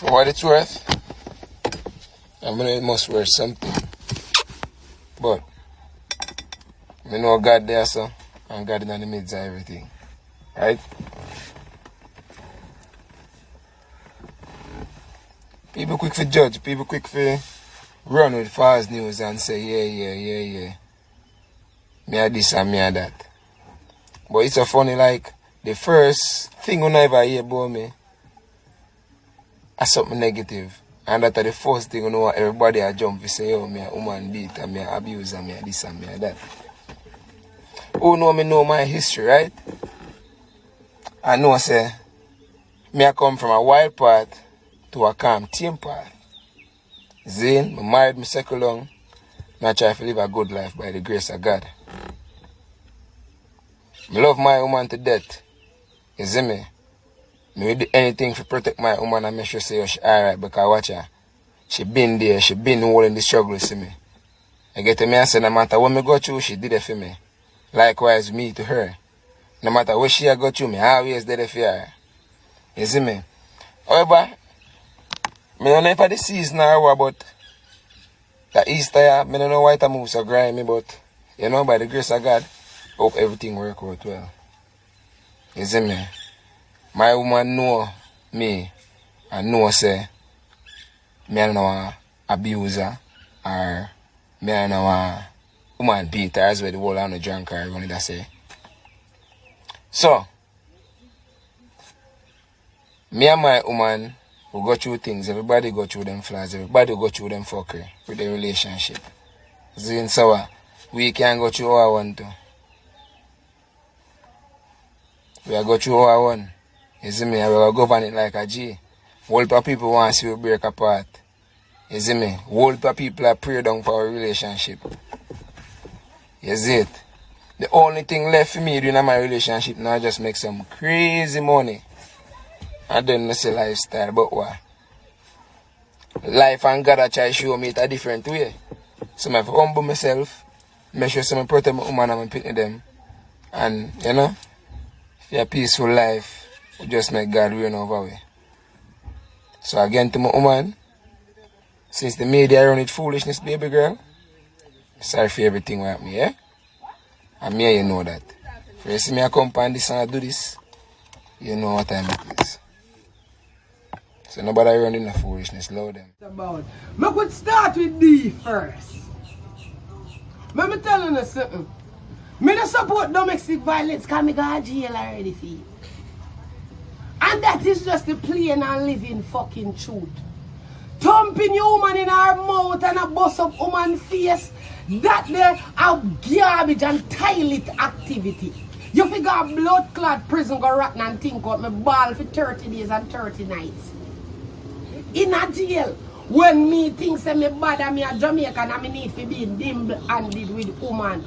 For what it's worth, I mean it must worth something. But I know God there, so, and God in the midst of everything. Right? People quick for judge, people quick for run with false news and say, yeah. Me a this and me a that. But it's so funny, like, the first thing you never hear about me is something negative. And that's the first thing you know everybody a jump to say, oh, me a woman beat, and me a abuse, and me a this and me a that. Who know me know my history, right? I know, say, me a come from a wild part to a calm tame part. Zane, I married me second long, and I try to live a good life by the grace of God. I love my woman to death. You see me? I will do anything to protect my woman and make sure say she alright, because watch her. She been there, she been all in the struggle, see me. I get to me and say no matter what me go through, she did it for me. Likewise me to her. No matter what she go through, me always did it for her. You see me? However, I don't know if the season or what, but the Easter, I don't know why it moves so grimy, but you know, by the grace of God, hope everything work out well. You see me? My woman know me and know say me I don't know a abuser or me I don't know a woman beater as well the whole on the drunk or everyone that say. So me and my woman we go through things, everybody go through them flaws, everybody go through them fuckery with the relationship. So we can go through our one too. We are go through our one. You see me? We are govern it like a G. Whole lot of people want to see we break apart. You see me? Whole lot of people are prayed down for our relationship. You see it? The only thing left for me doing my relationship now just make some crazy money. And then I say lifestyle, but what? Life and God are try to show me it a different way. So I have to humble myself, make sure I protect my woman and my pitney them. And, you know, for a peaceful life, we just make God reign over me. So again to my woman, since the media run it foolishness, baby girl, sorry for everything with me, yeah? And me, you know that. If you see me come and this and I do this, you know what time it is. So nobody running the foolishness, love them. About. I could start with D first. Let me tell you something. I don't support domestic violence because I go to jail already for it. And that is just the plain and living fucking truth. Thumping your woman in her mouth and a bust up woman's face, that there are garbage and toilet activity. You figure a blood clot prison go rotten and think out my ball for 30 days and 30 nights. In a jail, when me think say me bad and me a Jamaican and me need to be dimble-handed with woman.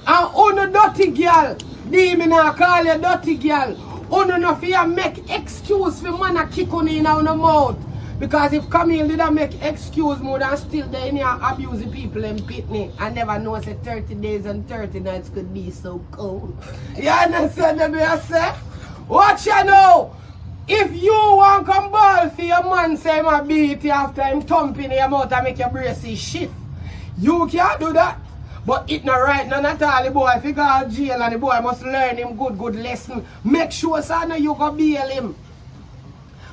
And on a dirty girl, me not call you dirty girl. Uno no fear make excuse for man a kick on in our mouth. Because if Camille didn't make excuse more than still they in here abusing people in Pitney and never know say 30 days and 30 nights could be so cold. You understand what I say? Watch you know. If you want to come ball for your man say him a beat you after him thumping your mouth and make your braces shift, you can't do that. But it not right none at all. The boy figure out jail and the boy must learn him good lesson. Make sure son you go bail him.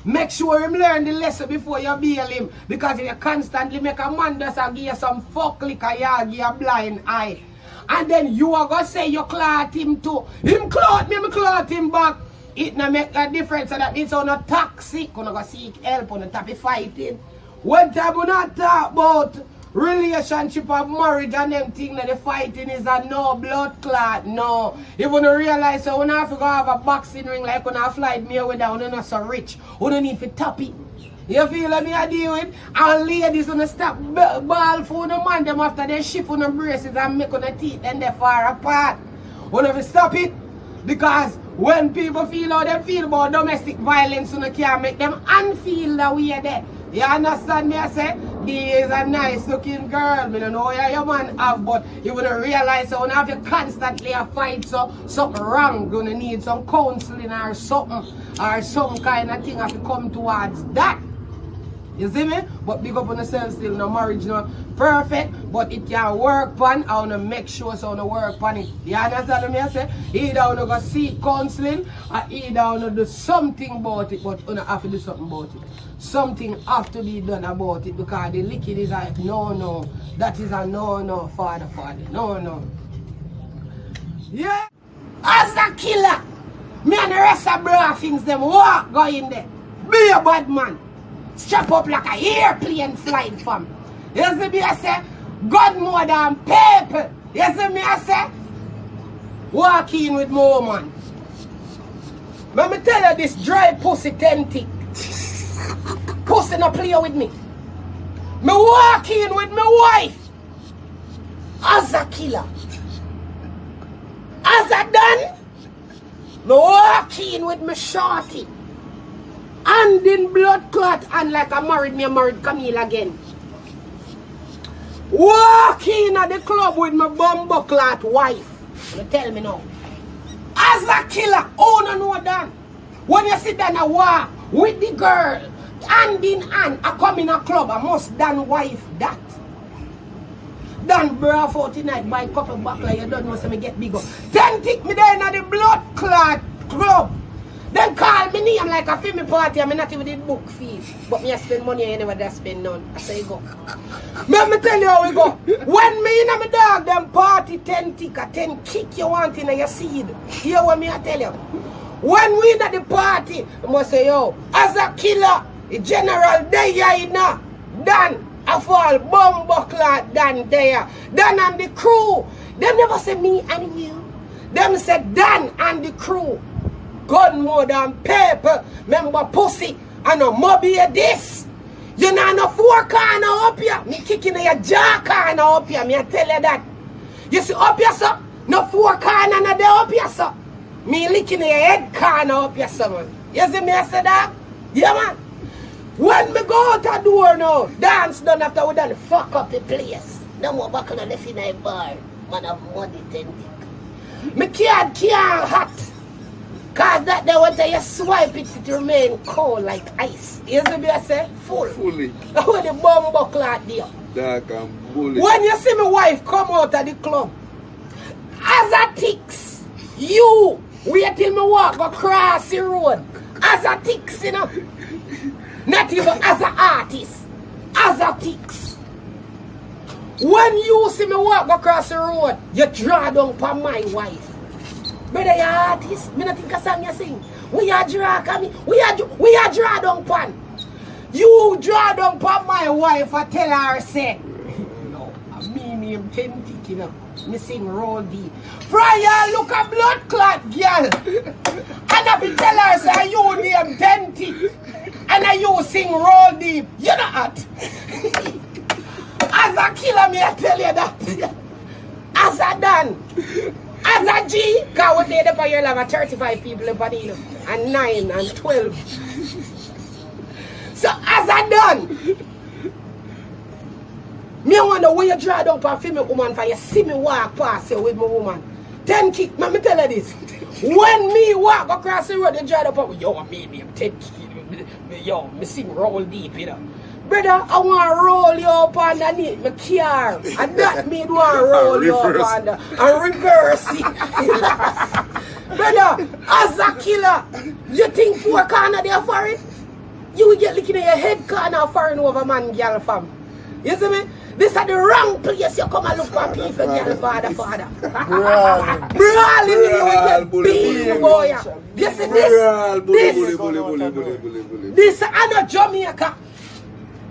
Make sure him learn the lesson before you bail him. Because if you constantly make a man just give you some fuck liquor, you give you a blind eye. And then you are going to say you clot him too. Him clot me, clot him back. It not make a difference so that it's not toxic. You're going to seek help on the top of fighting. One time we not talk about relationship of marriage and them thing that the fighting is a no blood clot, no. If you don't realize so when I have to go have a boxing ring like when I fly me away down, you're not so rich. You don't need to top it. You feel like me I deal with? And ladies gonna stop ball for the man them after they shift on the braces and make on the teeth and they far apart. You never stop it. Because when people feel how they feel about domestic violence, you can't make them unfeel that we are there. You understand me? I say, this is a nice looking girl. I don't know what your man have, but you will realize so now if you constantly a fight so something wrong, you're gonna need some counseling or something or some kind of thing have to come towards that. You see me? But big up on yourself still. No marriage not perfect, but it can work on. I wanna make sure so I work on it. You understand me? I say either I wanna go seek counseling or either I wanna do something about it, but I have to do something about it. Something have to be done about it because the liquid is like no. That is a no, father. No. Yeah. As a killer, me and the rest of bro things them walk go in there. Be a bad man. Strap up like a airplane flying from. You see me I say, God more than people. You see me I say, walk in with my woman. Let me tell you this dry pussy tempting. Pussy no play with me. Me walk in with my wife. As a killer. As a done, me walk in with me shorty. And in blood clot and like I married Camille again. Walk in at the club with my bumbo clot wife. You tell me now. As a killer, no done. When you sit down and walk with the girl, hand in hand, I come in a club, I must done wife that. Done bra 49 by couple back like you don't know so me get bigger. Then take me there in the blood clot club. Then call me name like a film party. I'm not even did book fees. But me I spend money I never spend none. I say go. Let me tell you how we go. When me and my dog them party 10 tick or 10 kick you want in your seed. Hear what me I tell you. When we at the party, I must say yo, as a killer, the general there you know. Done. I fall bumbo clot done there. Dan and the crew. Them never say me and you. Them say Dan and the crew. Gun more than paper. Remember pussy and a mobby this. You know no four corner up here. Me kicking your jaw corner up here. Me I tell you that. You see up here sir? No four corner no there up here sir. Me licking your head corner up here sir man. You see me I say that? Yeah man. When me go out the door now, dance done after we done fuck up the place. No more back on the left in a bar. Man have money 10 tick. Me can't hot. Cause that they want you swipe it to remain cold like ice. You see me I say? Fully. When the bumbo clot there. Dark and bully. When you see my wife come out of the club, as a ticks, you wait till me walk across the road. As a ticks, you know. Not even as an artist. As a ticks. When you see me walk across the road, you draw down upon my wife. Brother, you artist. Me not think a song you sing. We are draw, we are draw down pan. You draw down pan my wife. I tell her say, no, me name 10 tick, you know. Me sing roll deep. Friar look a blood clot girl. And I be tell her say you name 10 tick. And I you sing roll deep. You know what? As a killer me I tell you that. As a done. As a G, because what they do for you have 35 people in Padilla, and 9 and 12. So as I done, me wonder where you draw down for a female woman for you see me walk past you with my woman. 10 kick, let me tell you this. When me walk across the road, you draw down for yo, me 10 kick, yo, me sing roll deep, you know. Brother, I want to roll you up underneath my car. And that me want to roll you up under and reverse it. Brother, as a killer, you think four corner there for it? You will get looking at your head corner foreign over man, girl, fam. You see me? This is the wrong place you come and look for people, girl, father. Brawling, you will get beat, boy. You see this is not Jamaica.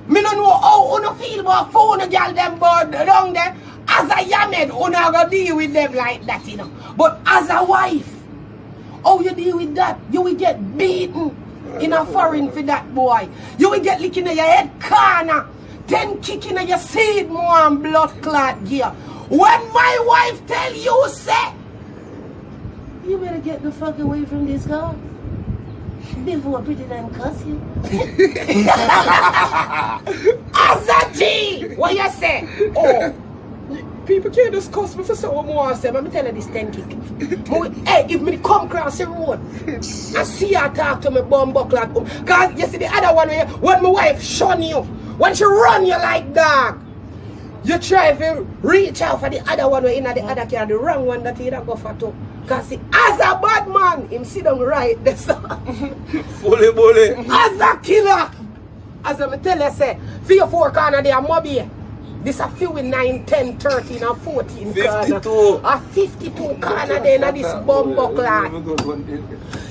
Me don't know how you feel about phone girl them bird down there. As a yamed, you not gonna deal with them like that, you know. But as a wife, how you deal with that? You will get beaten in a foreign for that boy. You will get licking at your head corner, 10 kicking at your seed more and blood clot gear. When my wife tell you, say, you better get the fuck away from this girl. Before Pretti Don cuss you. As a G, what you say? Oh, People can't just cuss me for so more. Say, let me tell you this 10 kick. Hey, if me come across the road and see her talk to me bum buckle, because you see the other one when my wife shun you, when she run you like dog, you try to reach out for the other one in the other car, the wrong one that you don't go for too. Because as a bad man, him sit down right there. Fully bully. As a killer, as I tell you, say, 3 or 4 corner there, mobby. This a few in 9, 10, 13, and 14 52. corner. A 52 corner there in this bumbo clan.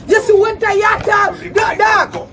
You see what I talk? Dog.